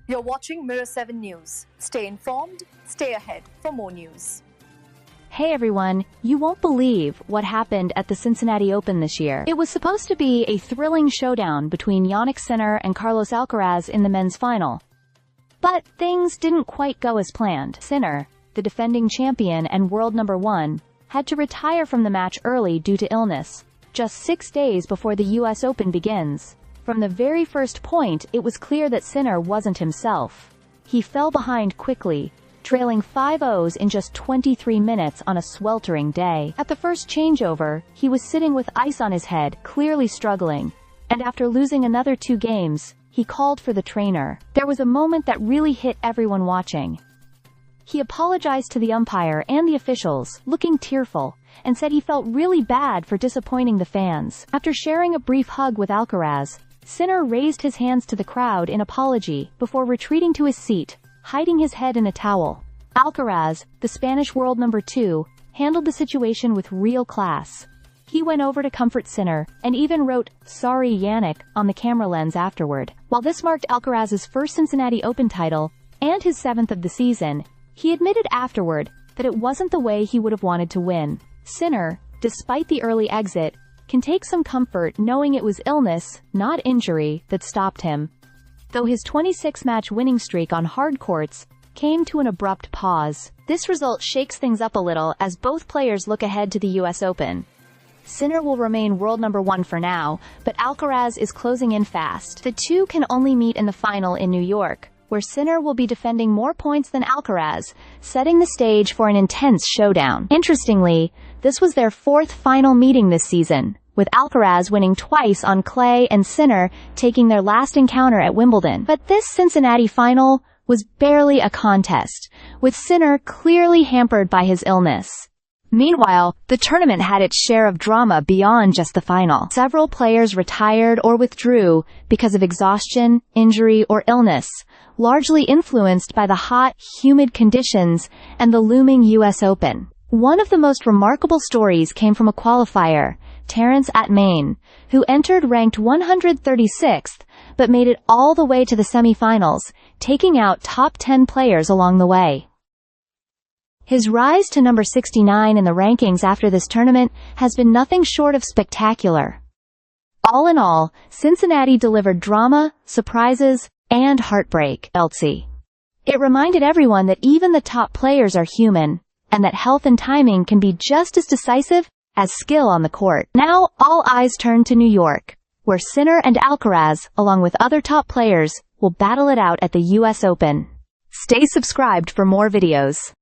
You're watching Mirror 7 News. Stay informed, stay ahead for more news. Hey everyone, you won't believe what happened at the Cincinnati Open this year. It was supposed to be a thrilling showdown between Jannik Sinner and Carlos Alcaraz in the men's final. But things didn't quite go as planned. Sinner, the defending champion and world number 1, had to retire from the match early due to illness, just 6 days before the US Open begins. From the very first point, it was clear that Sinner wasn't himself. He fell behind quickly, trailing 5-0 in just 23 minutes on a sweltering day. At the first changeover, he was sitting with ice on his head, clearly struggling, and after losing another 2 games, he called for the trainer. There was a moment that really hit everyone watching. He apologized to the umpire and the officials, looking tearful, and said he felt really bad for disappointing the fans. After sharing a brief hug with Alcaraz, Sinner raised his hands to the crowd in apology before retreating to his seat, hiding his head in a towel. Alcaraz, the Spanish world number 2, handled the situation with real class. He went over to comfort Sinner, and even wrote, "Sorry Jannik," on the camera lens afterward. While this marked Alcaraz's first Cincinnati Open title, and his 7th of the season, he admitted afterward that it wasn't the way he would have wanted to win. Sinner, despite the early exit, can take some comfort knowing it was illness, not injury, that stopped him. Though his 26-match winning streak on hard courts came to an abrupt pause. This result shakes things up a little as both players look ahead to the US Open. Sinner will remain world number 1 for now, but Alcaraz is closing in fast. The two can only meet in the final in New York, where Sinner will be defending more points than Alcaraz, setting the stage for an intense showdown. Interestingly, this was their 4th final meeting this season, with Alcaraz winning twice on clay and Sinner taking their last encounter at Wimbledon. But this Cincinnati final was barely a contest, with Sinner clearly hampered by his illness. Meanwhile, the tournament had its share of drama beyond just the final. Several players retired or withdrew because of exhaustion, injury, or illness, largely influenced by the hot, humid conditions and the looming US Open. One of the most remarkable stories came from a qualifier, Terrence at Maine, who entered ranked 136th, but made it all the way to the semifinals, taking out top 10 players along the way. His rise to number 69 in the rankings after this tournament has been nothing short of spectacular. All in all, Cincinnati delivered drama, surprises, and heartbreak. It reminded everyone that even the top players are human, and that health and timing can be just as decisive as skill on the court. Now, all eyes turn to New York, where Sinner and Alcaraz, along with other top players, will battle it out at the US Open. Stay subscribed for more videos.